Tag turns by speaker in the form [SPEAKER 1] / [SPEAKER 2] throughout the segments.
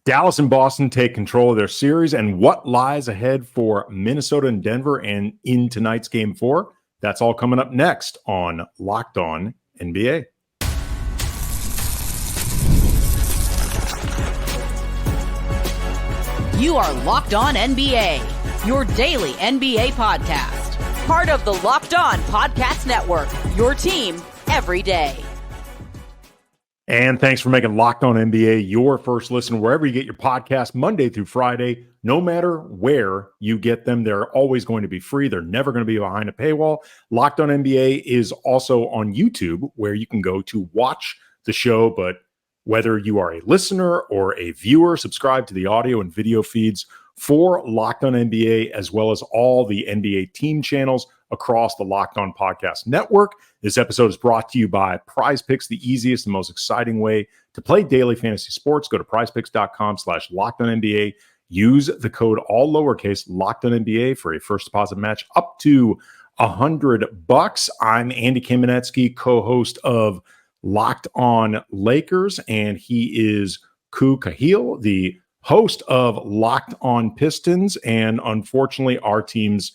[SPEAKER 1] Dallas and Boston take control of their series, and what lies ahead for Minnesota and Denver and in tonight's Game 4? That's all coming up next on Locked On NBA.
[SPEAKER 2] You are Locked On NBA, your daily NBA podcast. Part of the Locked On Podcast Network, your team every day.
[SPEAKER 1] And thanks for making Locked On NBA your first listen wherever you get your podcast Monday through Friday. No matter where you get them, they're always going to be free. They're never going to be behind a paywall. Locked On NBA is also on YouTube, where you can go to watch the show. But whether you are a listener or a viewer, subscribe to the audio and video feeds for Locked On NBA, as well as all the NBA team channels across the Locked On Podcast Network. This episode is brought to you by PrizePicks, the easiest and most exciting way to play daily fantasy sports. Go to prizepicks.com/LockedOnNBA. Use the code all lowercase LockedOnNBA for a first deposit match up to $100. I'm Andy Kamenetzky, co-host of Locked On Lakers, and he is Khahil, the host of Locked On Pistons. And unfortunately, our team's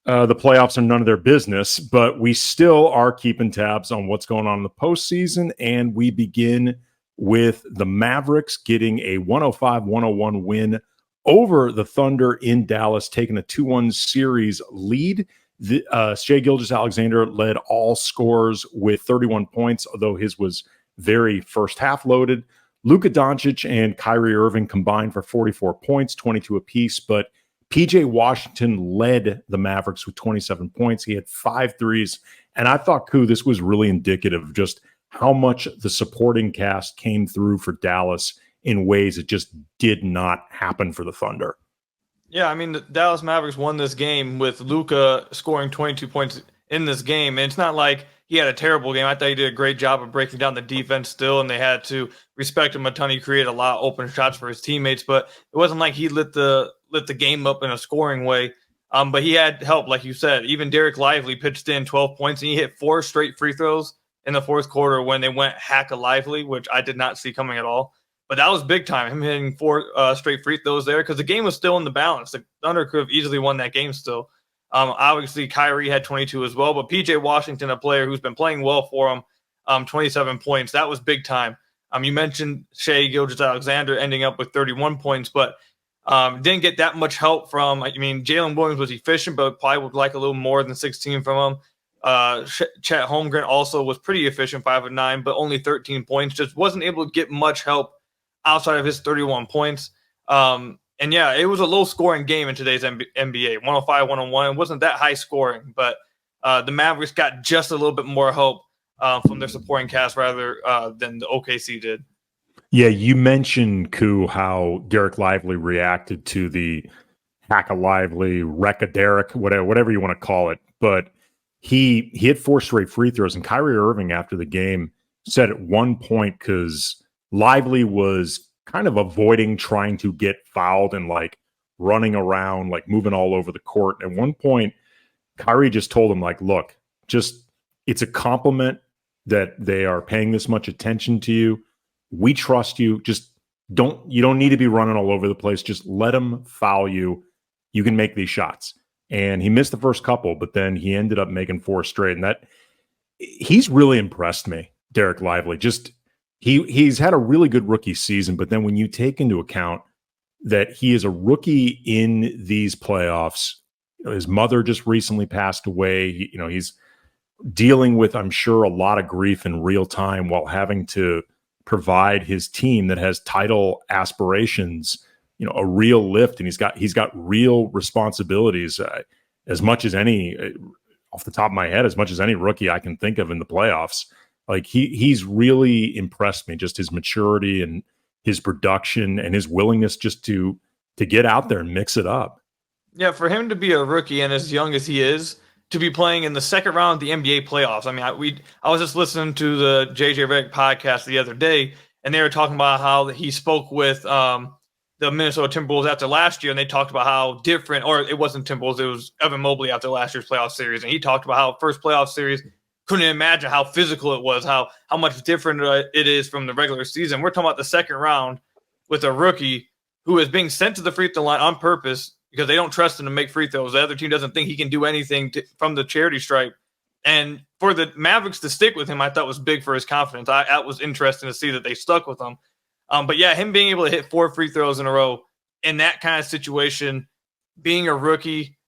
[SPEAKER 1] the playoffs are none of their business, but we still are keeping tabs on what's going on in the postseason. And we begin with the Mavericks getting a 105-101 win over the Thunder in Dallas, taking a 2-1 series lead. Shai Gilgeous-Alexander led all scorers with 31 points, although his was very first half loaded. Luka Donic and Kyrie Irving combined for 44 points, 22 apiece, but PJ Washington led the Mavericks with 27 points. He had 5 threes. And I thought, this was really indicative of just how much the supporting cast came through for Dallas in ways that just did not happen for the Thunder.
[SPEAKER 3] Yeah, I mean, the Dallas Mavericks won this game with Luka scoring 22 points in this game. And it's not like he had a terrible game. I thought he did a great job of breaking down the defense still, and they had to respect him a ton. He created a lot of open shots for his teammates, but it wasn't like he lit the game up in a scoring way. But he had help, like you said. Even Derek Lively pitched in 12 points, and he hit 4 straight free throws in the fourth quarter when they went hack-a-lively, which I did not see coming at all. But that was big time, him hitting 4 straight free throws there, because the game was still in the balance. The Thunder could have easily won that game still. Obviously, Kyrie had 22 as well, but PJ Washington, a player who's been playing well for him, 27 points. That was big time. You mentioned Shai Gilgeous-Alexander ending up with 31 points, but didn't get that much help from, Jalen Williams was efficient, but probably would like a little more than 16 from him. Chet Holmgren also was pretty efficient, 5 of 9, but only 13 points. Just wasn't able to get much help outside of his 31 points. And yeah, it was a low-scoring game in today's NBA, 105-101. It wasn't that high scoring, but the Mavericks got just a little bit more help from their supporting cast rather than the OKC did.
[SPEAKER 1] Yeah, you mentioned, how Derek Lively reacted to the hack-a-lively, wreck-a-Derek, whatever you want to call it. But he hit 4 straight free throws, and Kyrie Irving after the game said at one point, because Lively was kind of avoiding trying to get fouled and running around, moving all over the court. At one point, Kyrie just told him, look, it's a compliment that they are paying this much attention to you. We trust you. You don't need to be running all over the place. Just let them foul you. You can make these shots. And he missed the first couple, but then he ended up making 4 straight. And he's really impressed me, Derek Lively. He's had a really good rookie season, but then when you take into account that he is a rookie in these playoffs, his mother just recently passed away. He's dealing with, I'm sure, a lot of grief in real time while having to provide his team that has title aspirations, a real lift, and he's got real responsibilities as much as any, off the top of my head, as much as any rookie I can think of in the playoffs. He's really impressed me, just his maturity and his production and his willingness just to get out there and mix it up.
[SPEAKER 3] Yeah, for him to be a rookie and as young as he is, to be playing in the second round of the NBA playoffs. I was just listening to the JJ Redick podcast the other day, and they were talking about how he spoke with the Minnesota Timberwolves after last year, and they talked about how different, or it wasn't Timberwolves, it was Evan Mobley after last year's playoff series, and he talked about how first playoff series couldn't imagine how physical it was, how much different it is from the regular season. We're talking about the second round with a rookie who is being sent to the free throw line on purpose because they don't trust him to make free throws. The other team doesn't think he can do anything from the charity stripe. And for the Mavericks to stick with him, I thought was big for his confidence. That was interesting to see that they stuck with him. But yeah, him being able to hit 4 free throws in a row in that kind of situation, being a rookie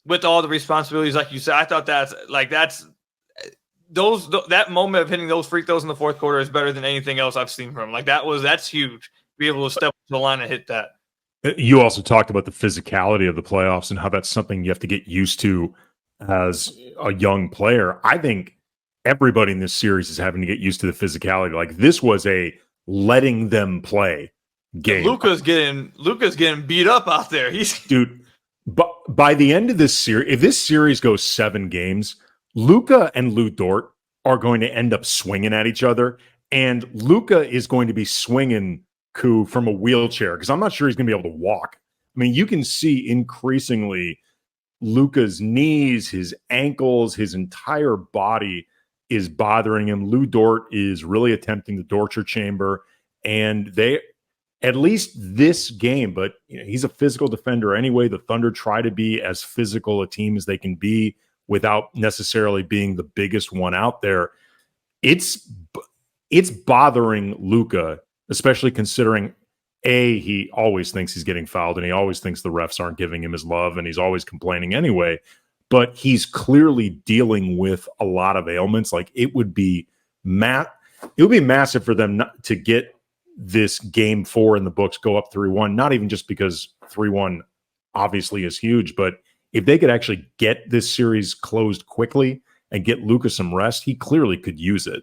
[SPEAKER 3] with all the responsibilities, like you said, I thought that moment of hitting those free throws in the fourth quarter is better than anything else I've seen from him. That's huge to be able to step to the line and hit that.
[SPEAKER 1] You also talked about the physicality of the playoffs and how that's something you have to get used to as a young player. I think everybody in this series is having to get used to the physicality. Like, this was a letting them play game.
[SPEAKER 3] Luka's getting beat up out there.
[SPEAKER 1] Dude, but by the end of this series, if this series goes 7 games, Luka and Lu Dort are going to end up swinging at each other, and Luka is going to be swinging from a wheelchair because I'm not sure he's going to be able to walk. I mean, you can see increasingly Luka's knees, his ankles, his entire body is bothering him. Lu Dort is really attempting the torture chamber, and they, at least this game, but he's a physical defender anyway. The Thunder try to be as physical a team as they can be without necessarily being the biggest one out there. It's bothering Luka, especially considering he always thinks he's getting fouled and he always thinks the refs aren't giving him his love and he's always complaining anyway. But he's clearly dealing with a lot of ailments. Like, it would be massive for them not to get this game 4 in the books, go up 3-1, not even just because 3-1 obviously is huge, but if they could actually get this series closed quickly and get Luka some rest, he clearly could use it.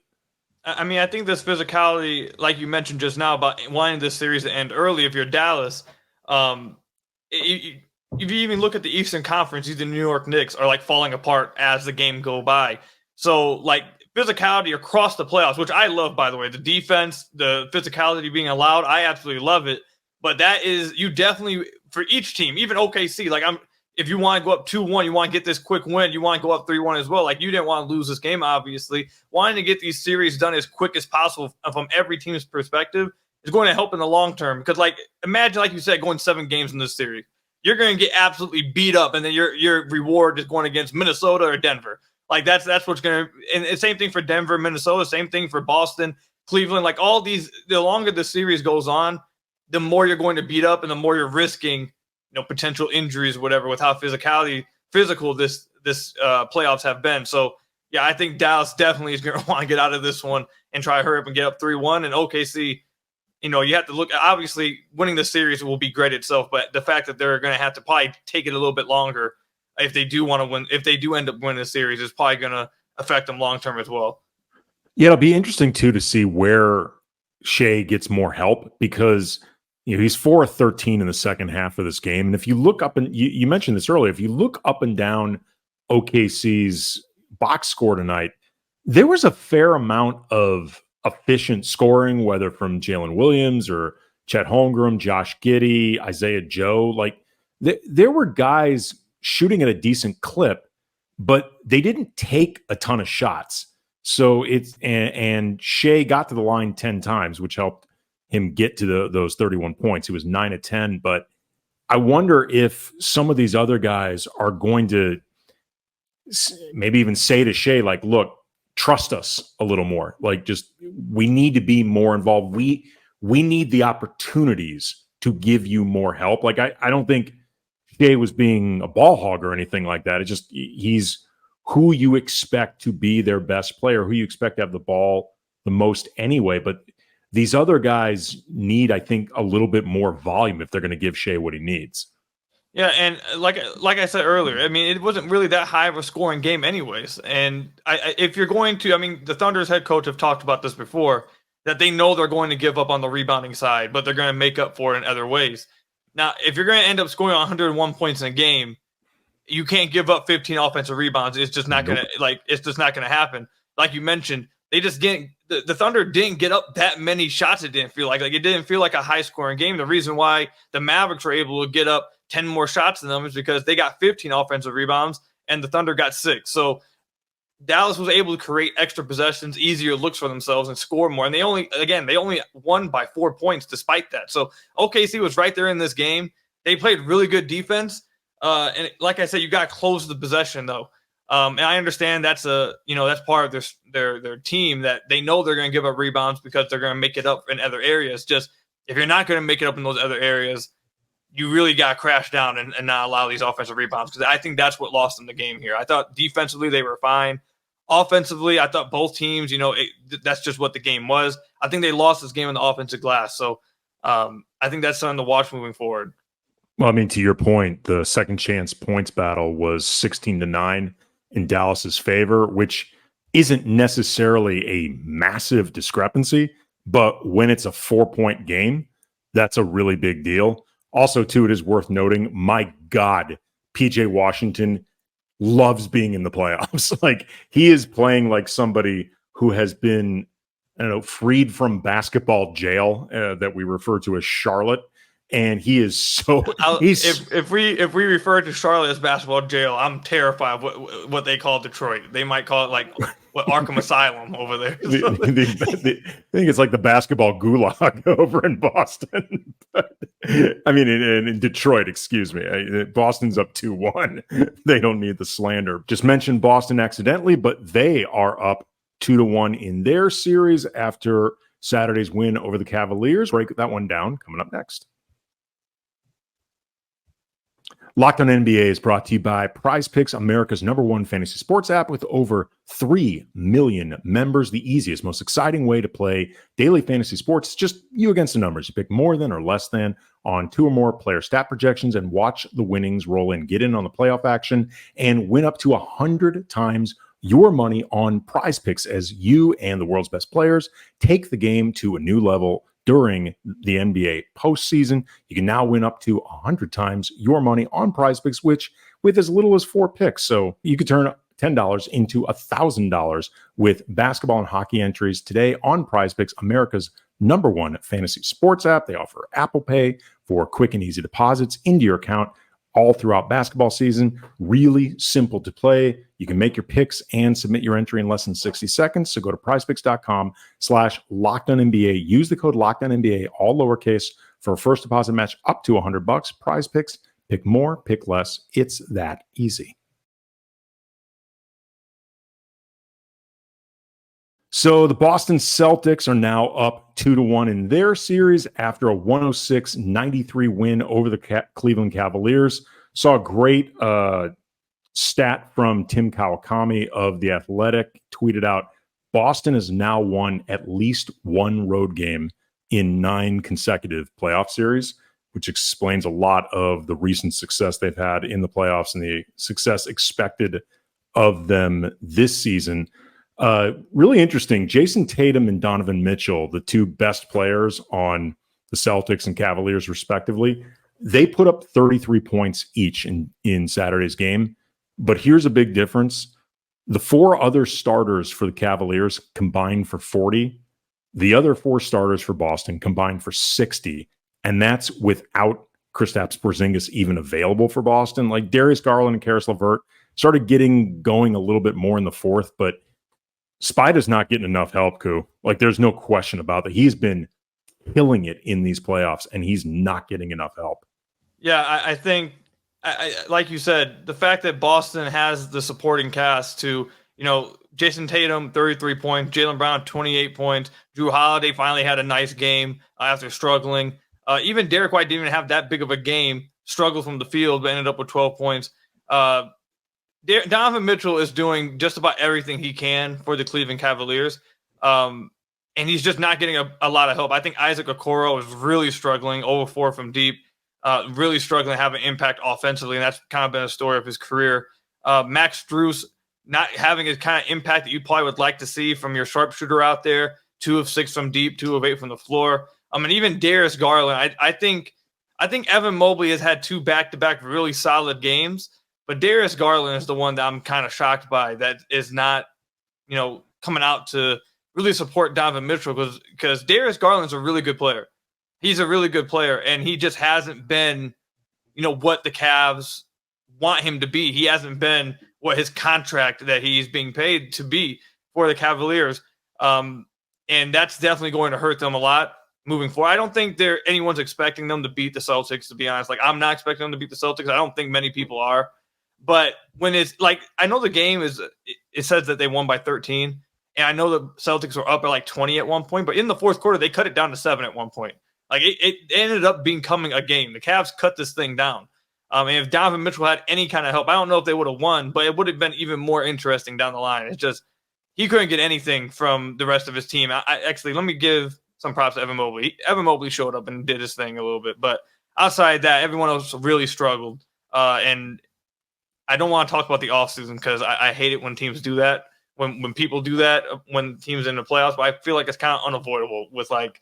[SPEAKER 3] I mean, I think this physicality, like you mentioned just now about wanting this series to end early, if you're Dallas, if you even look at the Eastern Conference, the New York Knicks are like falling apart as the game go by. So like physicality across the playoffs, which I love, by the way, the defense, the physicality being allowed, I absolutely love it. But that is, you definitely, for each team, even OKC, like if you want to go up 2-1, you want to get this quick win, you want to go up 3-1 as well. Like, you didn't want to lose this game, obviously. Wanting to get these series done as quick as possible from every team's perspective is going to help in the long term. Because, like, imagine, like you said, going 7 games in this series. You're going to get absolutely beat up, and then your reward is going against Minnesota or Denver. Like, that's what's going to – and same thing for Denver, Minnesota, same thing for Boston, Cleveland. Like, all these – the longer the series goes on, the more you're going to beat up and the more you're risking – potential injuries or whatever with how physical this playoffs have been. So yeah, I think Dallas definitely is going to want to get out of this one and try to hurry up and get up 3-1. And OKC, you have to look, obviously winning the series will be great itself, but the fact that they're going to have to probably take it a little bit longer if they do want to win, if they do end up winning the series, is probably going to affect them long-term as well.
[SPEAKER 1] Yeah, it'll be interesting too to see where Shai gets more help, because he's 4 of 13 in the second half of this game. And if you look up, and you mentioned this earlier, if you look up and down OKC's box score tonight, there was a fair amount of efficient scoring, whether from Jalen Williams or Chet Holmgren, Josh Giddey, Isaiah Joe. Like, there were guys shooting at a decent clip, but they didn't take a ton of shots. So and Shai got to the line 10 times, which helped him get to those 31 points. He was 9 of 10, but I wonder if some of these other guys are going to maybe even say to Shai, like, look, trust us a little more. Like, just, we need to be more involved. We need the opportunities to give you more help. Like, I don't think Shai was being a ball hog or anything like that. It's just, he's who you expect to be their best player, who you expect to have the ball the most anyway. But these other guys need, I think, a little bit more volume if they're going to give Shai what he needs.
[SPEAKER 3] Yeah, and like I said earlier, I mean, it wasn't really that high of a scoring game anyways. And if you're going to, I mean, the Thunder's head coach have talked about this before, that they know they're going to give up on the rebounding side, but they're going to make up for it in other ways. Now, if you're going to end up scoring 101 points in a game, you can't give up 15 offensive rebounds. It's just not going to, it's just not going to happen. Like you mentioned, they just didn't. The Thunder didn't get up that many shots. It didn't feel like it didn't feel like a high scoring game. The reason why the Mavericks were able to get up 10 more shots than them is because they got 15 offensive rebounds and the Thunder got 6. So Dallas was able to create extra possessions, easier looks for themselves, and score more. And they only won by 4 points despite that. So OKC was right there in this game. They played really good defense. And like I said, you got to close the possession though. And I understand that's part of their team, that they know they're going to give up rebounds because they're going to make it up in other areas. Just if you're not going to make it up in those other areas, you really got to crash down and not allow these offensive rebounds, because I think that's what lost them the game here. I thought defensively they were fine. Offensively, I thought both teams, that's just what the game was. I think they lost this game in the offensive glass. So I think that's something to watch moving forward.
[SPEAKER 1] Well, I mean, to your point, the second chance points battle was 16-9 in Dallas's favor, which isn't necessarily a massive discrepancy, but when it's a 4-point game, that's a really big deal. Also, too, it is worth noting, my God, PJ Washington loves being in the playoffs. Like, he is playing like somebody who has been, freed from basketball jail that we refer to as Charlotte. And he is so.
[SPEAKER 3] If we refer to Charlotte as basketball jail, I'm terrified of what they call Detroit. They might call it like Arkham Asylum over there.
[SPEAKER 1] I think it's like the basketball gulag over in Boston. I mean, in Detroit, excuse me. Boston's up 2-1. They don't need the slander. Just mentioned Boston accidentally, but they are up 2-1 in their series after Saturday's win over the Cavaliers. Break that one down. Coming up next. Locked on NBA is brought to you by PrizePicks, America's #1 fantasy sports app with over 3 million members. The easiest, most exciting way to play daily fantasy sports. Just you against the numbers. You pick more than or less than on 2 or more player stat projections and watch the winnings roll in. Get in on the playoff action and win up to 100 times your money on PrizePicks as you and the world's best players take the game to a new level. During the NBA postseason, you can now win up to 100 times your money on PrizePicks, which with as little as 4 picks. So you could turn $10 into $1,000 with basketball and hockey entries today on PrizePicks, America's #1 fantasy sports app. They offer Apple Pay for quick and easy deposits into your account all throughout basketball season. Really simple to play. You can make your picks and submit your entry in less than 60 seconds. So go to prizepicks.com/LockedOnNBA. Use the code LockedOnNBA, all lowercase, for a first deposit match up to $100. PrizePicks, pick more, pick less. It's that easy. So the Boston Celtics are now up 2-1 in their series after a 106-93 win over the Cleveland Cavaliers. Saw a great stat from Tim Kawakami of The Athletic, tweeted out, Boston has now won at least one road game in 9 consecutive playoff series, which explains a lot of the recent success they've had in the playoffs and the success expected of them this season. Really interesting. Jayson Tatum and Donovan Mitchell, the 2 best players on the Celtics and Cavaliers, respectively, they put up 33 points each in Saturday's game. But here's a big difference. The 4 other starters for the Cavaliers combined for 40. The other 4 starters for Boston combined for 60. And that's without Kristaps Porzingis even available for Boston. Like Darius Garland and Karis LeVert started getting going a little bit more in the 4th, but Spida's not getting enough help, Koo. Like, there's no question about that. He's been killing it in these playoffs, and he's not getting enough help.
[SPEAKER 3] Yeah, I think, like you said, the fact that Boston has the supporting cast to, Jayson Tatum, 33 points, Jaylen Brown, 28 points, Jrue Holiday finally had a nice game after struggling. Even Derek White didn't even have that big of a game, struggled from the field, but ended up with 12 points. Donovan Mitchell is doing just about everything he can for the Cleveland Cavaliers, and he's just not getting a lot of help. I think Isaac Okoro is really struggling, 0-4 from deep, really struggling to have an impact offensively, and that's kind of been a story of his career. Max Strus not having a kind of impact that you probably would like to see from your sharpshooter out there, 2 of 6 from deep, 2 of 8 from the floor. And even Darius Garland, I think Evan Mobley has had 2 back-to-back really solid games. But Darius Garland is the one that I'm kind of shocked by, that is not, coming out to really support Donovan Mitchell, because Darius Garland's a really good player. He's a really good player, and he just hasn't been, what the Cavs want him to be. He hasn't been what his contract that he's being paid to be for the Cavaliers. And that's definitely going to hurt them a lot moving forward. I don't think anyone's expecting them to beat the Celtics, to be honest. Like, I'm not expecting them to beat the Celtics. I don't think many people are. But when it's like, I know the game it says that they won by 13. And I know the Celtics were up at like 20 at one point. But in the fourth quarter, they cut it down to 7 at one point. Like, it ended up becoming a game. The Cavs cut this thing down. And if Donovan Mitchell had any kind of help, I don't know if they would have won, but it would have been even more interesting down the line. It's just, he couldn't get anything from the rest of his team. Actually, let me give some props to Evan Mobley. Evan Mobley showed up and did his thing a little bit, but outside that, everyone else really struggled. And I don't want to talk about the offseason because I hate it when teams do that. When people do that, when teams in the playoffs, but I feel like it's kind of unavoidable with like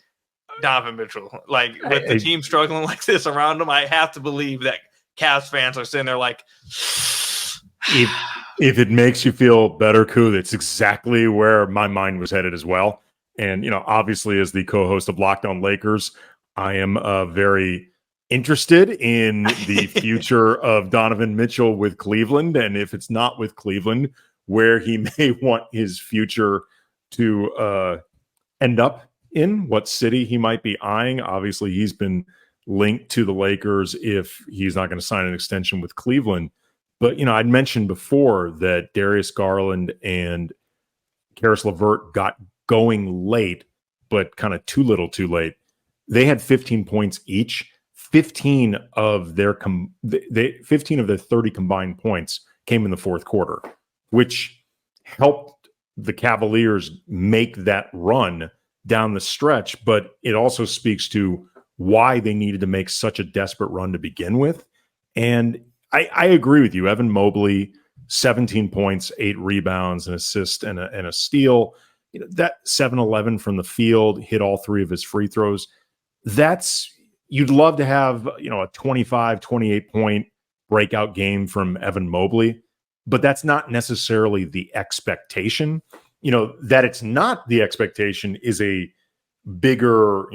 [SPEAKER 3] Donovan Mitchell. Like, with the team struggling like this around him, I have to believe that Cavs fans are sitting there like,
[SPEAKER 1] if it makes you feel better, Koo, that's exactly where my mind was headed as well. And, obviously, as the co-host of Locked On Lakers, I am very interested in the future of Donovan Mitchell with Cleveland. And if it's not with Cleveland, where he may want his future to end up in, what city he might be eyeing. Obviously, he's been linked to the Lakers if he's not going to sign an extension with Cleveland. But, I'd mentioned before that Darius Garland and Karis LeVert got going late, but kind of too little too late. They had 15 points each. 15 of their 15 of the 30 combined points came in the fourth quarter, which helped the Cavaliers make that run down the stretch. But it also speaks to why they needed to make such a desperate run to begin with. And I agree with you. Evan Mobley, 17 points, 8 rebounds, an assist, and a steal. That 7-11 from the field, hit all 3 of his free throws. You'd love to have, a 25, 28 point breakout game from Evan Mobley, but that's not necessarily the expectation. That it's not the expectation is a bigger,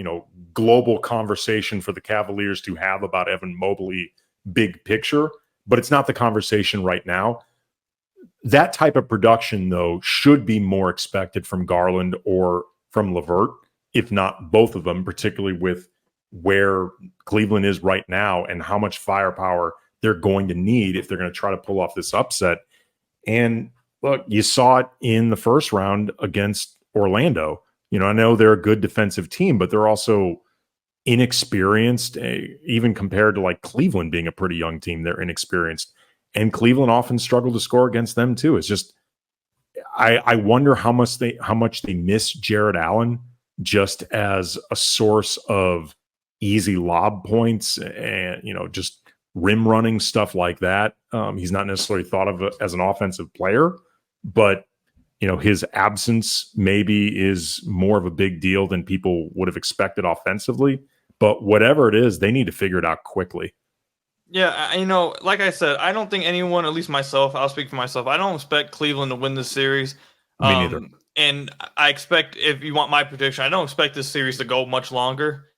[SPEAKER 1] global conversation for the Cavaliers to have about Evan Mobley, big picture, but it's not the conversation right now. That type of production, though, should be more expected from Garland or from LeVert, if not both of them, particularly with where Cleveland is right now and how much firepower they're going to need if they're going to try to pull off this upset. And look, you saw it in the first round against Orlando. I know they're a good defensive team, but they're also inexperienced, even compared to like Cleveland being a pretty young team. They're inexperienced. And Cleveland often struggled to score against them too. It's just, I wonder how much they miss Jared Allen just as a source of easy lob points and, just rim running, stuff like that. He's not necessarily thought of as an offensive player, but his absence maybe is more of a big deal than people would have expected offensively. But whatever it is, they need to figure it out quickly.
[SPEAKER 3] Yeah, like I said, I don't think anyone, at least myself, I'll speak for myself, I don't expect Cleveland to win this series.
[SPEAKER 1] Me neither.
[SPEAKER 3] And I expect, if you want my prediction, I don't expect this series to go much longer.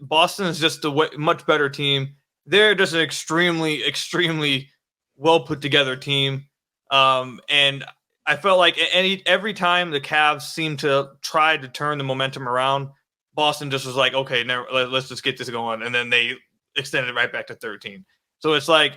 [SPEAKER 3] Boston is just a much better team. They're just an extremely, extremely well put together team. And I felt like every time the Cavs seemed to try to turn the momentum around, Boston just was like, okay, let's just get this going. And then they extended it right back to 13. So it's like,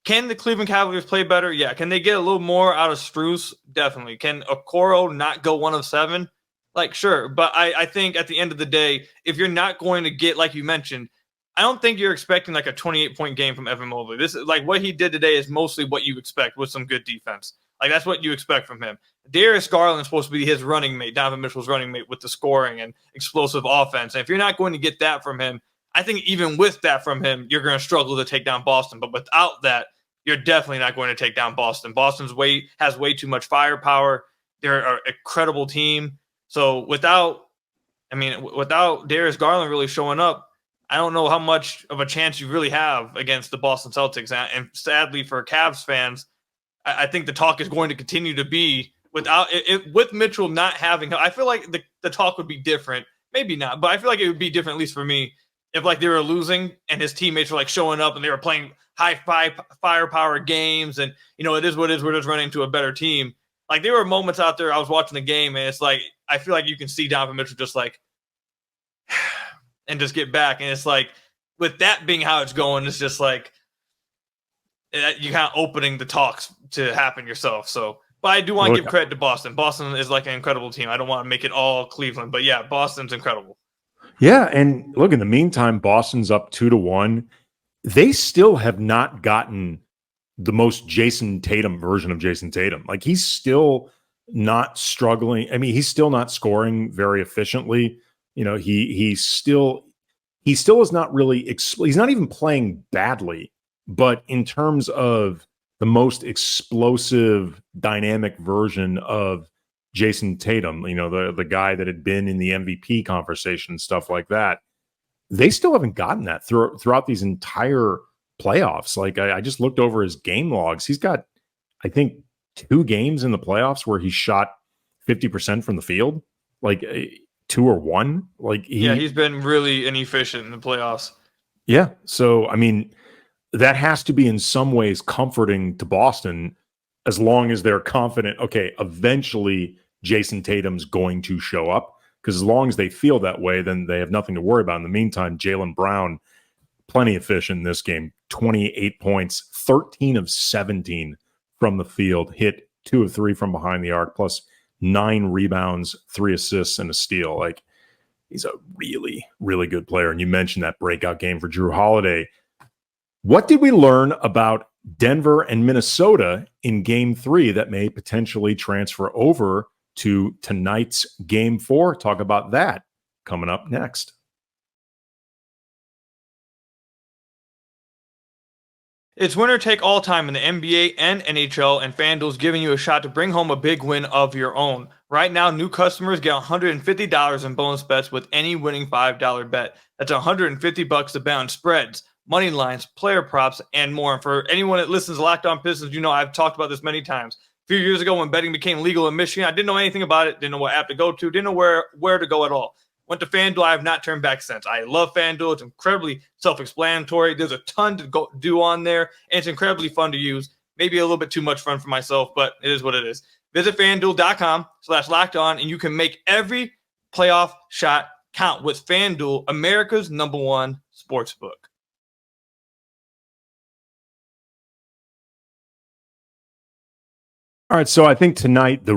[SPEAKER 3] can the Cleveland Cavaliers play better? Yeah. Can they get a little more out of Strus? Definitely. Can Okoro not go 1 of 7? Like, sure. But I think at the end of the day, if you're not going to get, like you mentioned, I don't think you're expecting like a 28-point game from Evan Mobley. This is like what he did today is mostly what you expect with some good defense. Like, that's what you expect from him. Darius Garland is supposed to be his running mate, Donovan Mitchell's running mate with the scoring and explosive offense. And if you're not going to get that from him, I think even with that from him, you're going to struggle to take down Boston. But without that, you're definitely not going to take down Boston. Boston's has way too much firepower. They're an incredible team. So without Darius Garland really showing up, I don't know how much of a chance you really have against the Boston Celtics. And sadly for Cavs fans, I think the talk is going to continue to be with Mitchell not having. I feel like the talk would be different. Maybe not, but I feel like it would be different, at least for me, if like they were losing and his teammates were like showing up and they were playing high firepower games, and it is what it is. We're just running into a better team. Like there were moments out there I was watching the game and it's like I feel like you can see Donovan Mitchell just like and just get back, and it's like with that being how it's going, it's just like you kind of opening the talks to happen yourself. So, but I do want to give credit to Boston. Boston is like an incredible team. I don't want to make it all Cleveland, but yeah, Boston's incredible.
[SPEAKER 1] Yeah, and look, in the meantime, Boston's up 2-1. They still have not gotten the most Jayson Tatum version of Jayson Tatum. Like he's still not struggling. I mean, he's still not scoring very efficiently. He still is not really. He's not even playing badly. But in terms of the most explosive, dynamic version of Jayson Tatum, the guy that had been in the MVP conversation, stuff like that, they still haven't gotten that throughout these entire playoffs. Like I just looked over his game logs. He's got, I think, 2 games in the playoffs where he shot 50% from the field, like 2 or 1. Like
[SPEAKER 3] he's been really inefficient in the playoffs.
[SPEAKER 1] Yeah. So, I mean, that has to be in some ways comforting to Boston as long as they're confident, okay, eventually Jayson Tatum's going to show up. Because as long as they feel that way, then they have nothing to worry about. In the meantime, Jaylen Brown, plenty efficient in this game, 28 points, 13 of 17 from the field, hit 2 of 3 from behind the arc, plus 9 rebounds, 3 assists, and a steal. Like, he's a really, really good player. And you mentioned that breakout game for Jrue Holiday. What did we learn about Denver and Minnesota in Game 3 that may potentially transfer over to tonight's Game 4? Talk about that coming up next.
[SPEAKER 3] It's winner take all time in the NBA and NHL, and FanDuel's giving you a shot to bring home a big win of your own. Right now, new customers get $150 in bonus bets with any winning $5 bet. That's $150 to bet on spreads, money lines, player props, and more. And for anyone that listens to Locked On Pistons, I've talked about this many times. A few years ago when betting became legal in Michigan, I didn't know anything about it, didn't know what app to go to, didn't know where to go at all. Went to FanDuel. I have not turned back since. I love FanDuel. It's incredibly self-explanatory. There's a ton to go do on there, and it's incredibly fun to use. Maybe a little bit too much fun for myself, but it is what it is. Visit FanDuel.com/lockedon, and you can make every playoff shot count with FanDuel, America's #1 sportsbook.
[SPEAKER 1] All right, so I think tonight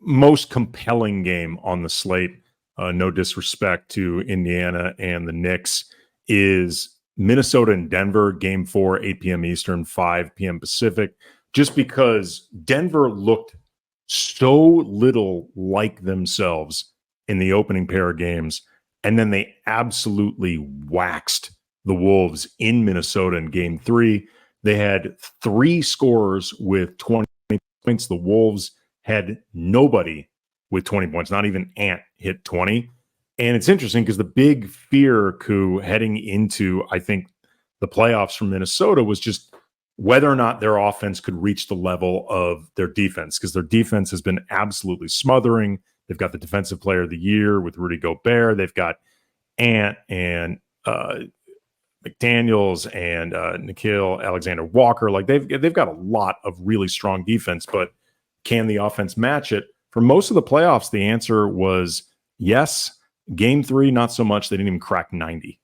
[SPEAKER 1] most compelling game on the slate, no disrespect to Indiana and the Knicks, is Minnesota and Denver, Game 4, 8 p.m. Eastern, 5 p.m. Pacific, just because Denver looked so little like themselves in the opening pair of games, and then they absolutely waxed the Wolves in Minnesota in Game 3. They had 3 scorers with 20 points. The Wolves had nobody with 20 points, not even Ant hit 20. And it's interesting because the big fear, heading into, I think, the playoffs from Minnesota was just whether or not their offense could reach the level of their defense, because their defense has been absolutely smothering. They've got the Defensive Player of the Year with Rudy Gobert. They've got Ant and McDaniels and Khahil, Alexander Walker. Like they've got a lot of really strong defense, but can the offense match it? For most of the playoffs, the answer was yes. Game 3, not so much. They didn't even crack 90.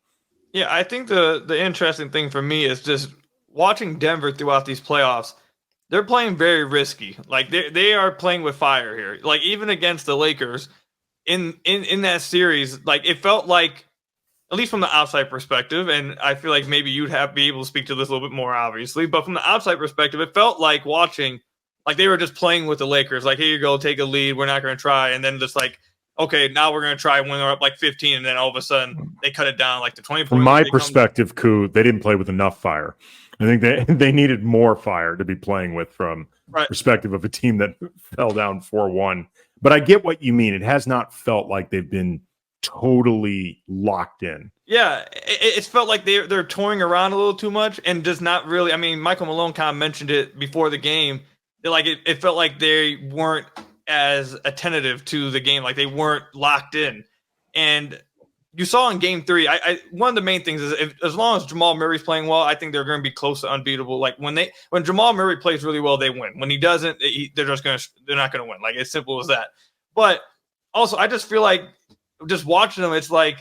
[SPEAKER 3] Yeah, I think the interesting thing for me is just watching Denver throughout these playoffs. They're playing very risky. Like they are playing with fire here. Like even against the Lakers in that series, like it felt like, at least from the outside perspective, and I feel like maybe you'd be able to speak to this a little bit more, obviously, but from the outside perspective, it felt like watching, like they were just playing with the Lakers. Like, here you go, take a lead. We're not going to try. And then just like, okay, now we're going to try when they're up like 15, and then all of a sudden they cut it down like to 20 points.
[SPEAKER 1] From my perspective, they didn't play with enough fire. I think they needed more fire to be playing with from perspective of a team that fell down 4-1. But I get what you mean. It has not felt like they've been totally locked in.
[SPEAKER 3] Yeah, it's felt like they're toying around a little too much and just not really. I mean, Michael Malone kind of mentioned it before the game. Like it felt like they weren't as attentive to the game, like they weren't locked in. And you saw in Game 3, one of the main things is as long as Jamal Murray's playing well, I think they're going to be close to unbeatable. Like when Jamal Murray plays really well, they win. When he doesn't, they're not going to win. Like as simple as that. But also, I just feel like just watching them, it's like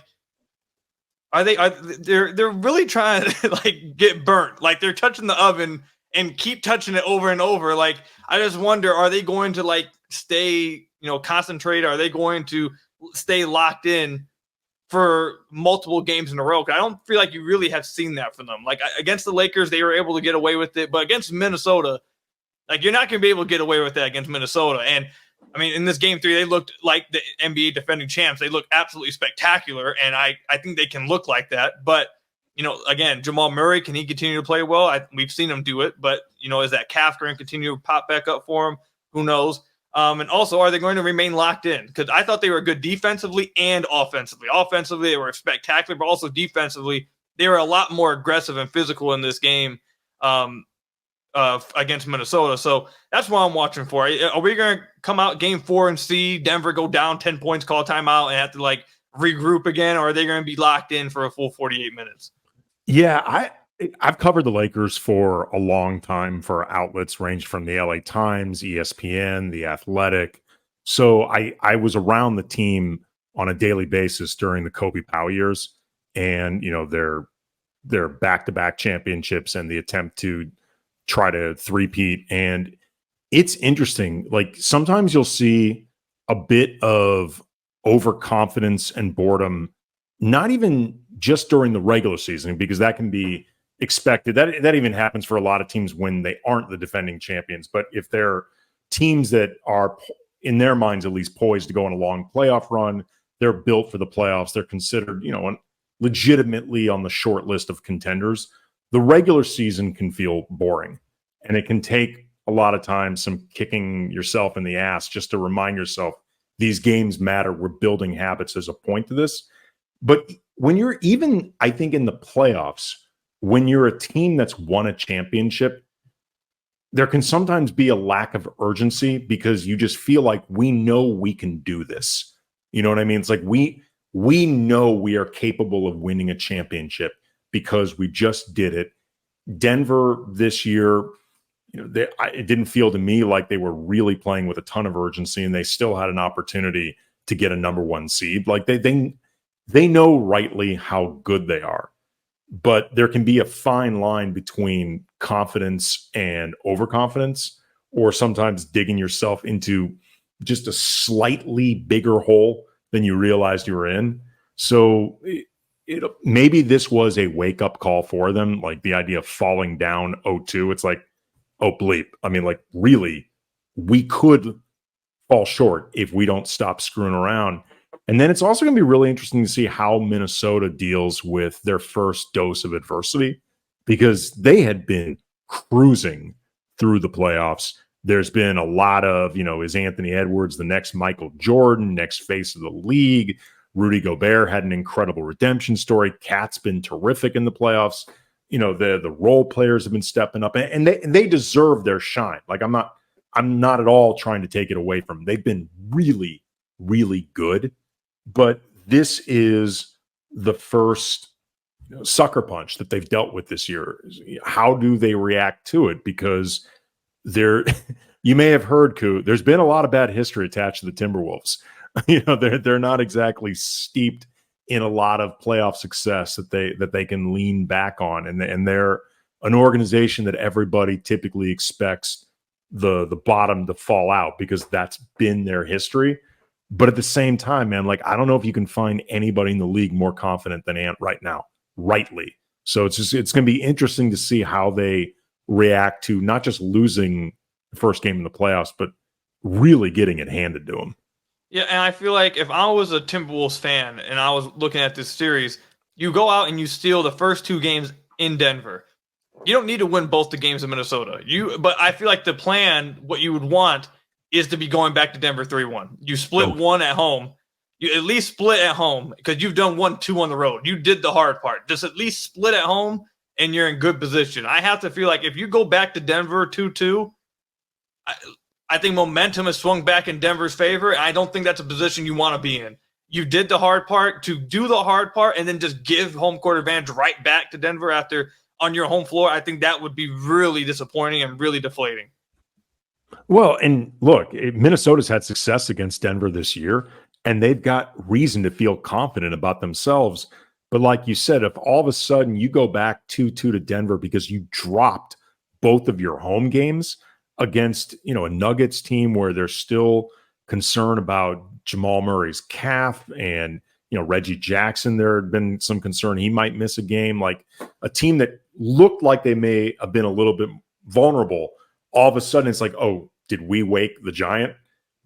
[SPEAKER 3] they're really trying to like get burnt. Like they're touching the oven and keep touching it over and over. Like I just wonder, are they going to like stay, concentrate? Are they going to stay locked in for multiple games in a row? I don't feel like you really have seen that from them. Like against the Lakers, they were able to get away with it, but against Minnesota, like you're not going to be able to get away with that against Minnesota. And I mean, in this Game 3, they looked like the NBA defending champs. They look absolutely spectacular, and I think they can look like that. But, again, Jamal Murray, can he continue to play well? We've seen him do it, but, is that calf going to continue to pop back up for him? Who knows? And also, are they going to remain locked in? Because I thought they were good defensively and offensively. Offensively, they were spectacular, but also defensively, they were a lot more aggressive and physical in this game against Minnesota. So that's what I'm watching for. Are we going to come out Game 4 and see Denver go down 10 points, call timeout, and have to like regroup again? Or are they going to be locked in for a full 48 minutes?
[SPEAKER 1] Yeah, I've covered the Lakers for a long time for outlets ranged from the LA Times, ESPN, The Athletic. So I was around the team on a daily basis during the Kobe Powell years, and their back-to-back championships and the attempt to try to three-peat. And it's interesting. Like sometimes you'll see a bit of overconfidence and boredom, not even just during the regular season, because that can be expected. That even happens for a lot of teams when they aren't the defending champions. But if they're teams that are, in their minds at least, poised to go on a long playoff run, they're built for the playoffs, they're considered, legitimately on the short list of contenders, the regular season can feel boring. And it can take a lot of times some kicking yourself in the ass just to remind yourself these games matter. We're building habits as a point to this. But when you're even, I think, in the playoffs, when you're a team that's won a championship, there can sometimes be a lack of urgency because you just feel like we know we can do this. You know what I mean? It's like we know we are capable of winning a championship because we just did it. Denver this year, it didn't feel to me like they were really playing with a ton of urgency, and they still had an opportunity to get a number one seed. Like they know rightly how good they are, but there can be a fine line between confidence and overconfidence, or sometimes digging yourself into just a slightly bigger hole than you realized you were in. So maybe this was a wake-up call for them, like the idea of falling down 0-2. It's like, oh, bleep. I mean, like, really, we could fall short if we don't stop screwing around. And then it's also going to be really interesting to see how Minnesota deals with their first dose of adversity, because they had been cruising through the playoffs. There's been a lot of, is Anthony Edwards the next Michael Jordan, next face of the league? Rudy Gobert had an incredible redemption story. Cat's been terrific in the playoffs. The role players have been stepping up, and they deserve their shine. Like I'm not at all trying to take it away from them. They've been really, really good, but this is the first sucker punch that they've dealt with this year. How do they react to it? Because you may have heard, Koo, there's been a lot of bad history attached to the Timberwolves. They're not exactly steeped in a lot of playoff success that they can lean back on, and they're an organization that everybody typically expects the bottom to fall out because that's been their history. But at the same time, man, like I don't know if you can find anybody in the league more confident than Ant right now, rightly. So it's going to be interesting to see how they react to not just losing the first game in the playoffs, but really getting it handed to them.
[SPEAKER 3] Yeah, and I feel like if I was a Timberwolves fan and I was looking at this series, you go out and you steal the first two games in Denver. You don't need to win both the games in Minnesota. But I feel like the plan, what you would want, is to be going back to Denver 3-1. You split one at home. You at least split at home because you've done 1-2 on the road. You did the hard part. Just at least split at home and you're in good position. I have to feel like if you go back to Denver 2-2, I think momentum has swung back in Denver's favor. And I don't think that's a position you want to be in. you did the hard part to do the hard part and then just give home court advantage right back to Denver after on your home floor. I think that would be really disappointing and really deflating.
[SPEAKER 1] Well, and look, Minnesota's had success against Denver this year, and they've got reason to feel confident about themselves. But like you said, if all of a sudden you go back 2-2 to Denver because you dropped both of your home games against, a Nuggets team where there's still concern about Jamal Murray's calf and, Reggie Jackson, there had been some concern he might miss a game, like a team that looked like they may have been a little bit vulnerable. All of a sudden it's like, oh, did we wake the giant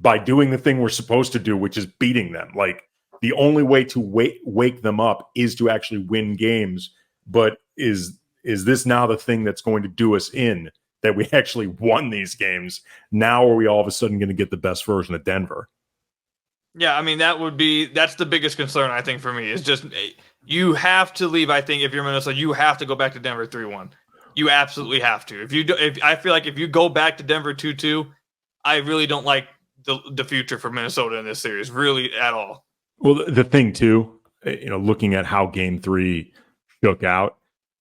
[SPEAKER 1] by doing the thing we're supposed to do, which is beating them? Like the only way to wake them up is to actually win games. But is this now the thing that's going to do us in, that we actually won these games? Now are we all of a sudden going to get the best version of Denver?
[SPEAKER 3] Yeah, I mean, that's the biggest concern, I think, for me, is just you have to leave. I think if you're Minnesota, you have to go back to Denver 3-1. You absolutely have to. If I feel like if you go back to Denver 2-2, I really don't like the future for Minnesota in this series, really at all.
[SPEAKER 1] Well, the thing too, looking at how Game 3 shook out,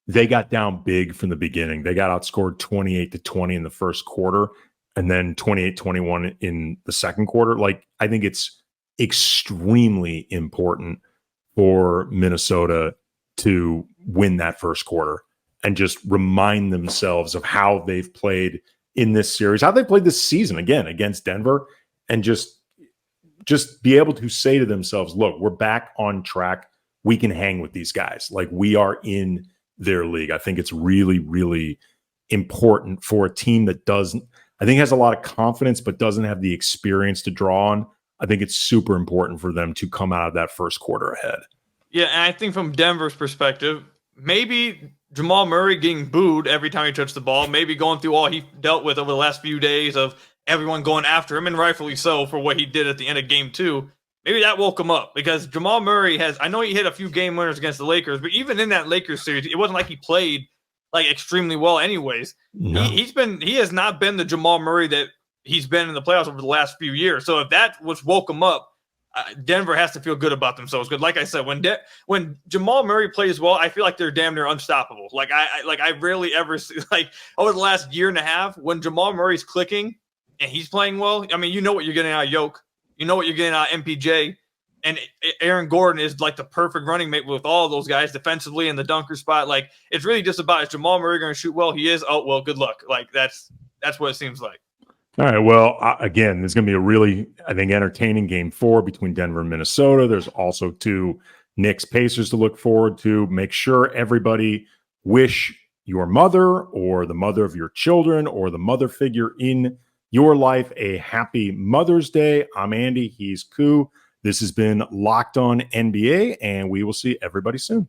[SPEAKER 1] they got down big from the beginning. They got outscored 28-20 in the first quarter, and then 28-21 in the second quarter. Like, I think it's extremely important for Minnesota to win that first quarter and just remind themselves of how they've played in this series, how they played this season again against Denver, and just be able to say to themselves, look, we're back on track. We can hang with these guys. Like, we are in their league. I think it's really, really important for a team that has a lot of confidence, but doesn't have the experience to draw on. I think it's super important for them to come out of that first quarter ahead. Yeah,
[SPEAKER 3] and I think from Denver's perspective, maybe Jamal Murray getting booed every time he touched the ball, maybe going through all he dealt with over the last few days of everyone going after him, and rightfully so for what he did at the end of Game 2, maybe that woke him up, because Jamal Murray I know he hit a few game winners against the Lakers, but even in that Lakers series, it wasn't like he played like extremely well anyways. No. He has not been the Jamal Murray that he's been in the playoffs over the last few years. So if that was woke him up, Denver has to feel good about themselves. Because like I said, when Jamal Murray plays well, I feel like they're damn near unstoppable. Like I rarely ever see, like over the last year and a half, when Jamal Murray's clicking and he's playing well, I mean, you know what you're getting out of Yoke. You know what you're getting out of MPJ. And Aaron Gordon is like the perfect running mate with all of those guys defensively in the dunker spot. Like, it's really just about, is Jamal Murray going to shoot well? He is. Oh, well, good luck. Like, that's what it seems like.
[SPEAKER 1] All right. Well, again, there's going to be a really, I think, entertaining Game 4 between Denver and Minnesota. There's also 2 Knicks-Pacers to look forward to. Make sure everybody wish your mother or the mother of your children or the mother figure in your life a happy Mother's Day. I'm Andy. He's Koo. This has been Locked On NBA, and we will see everybody soon.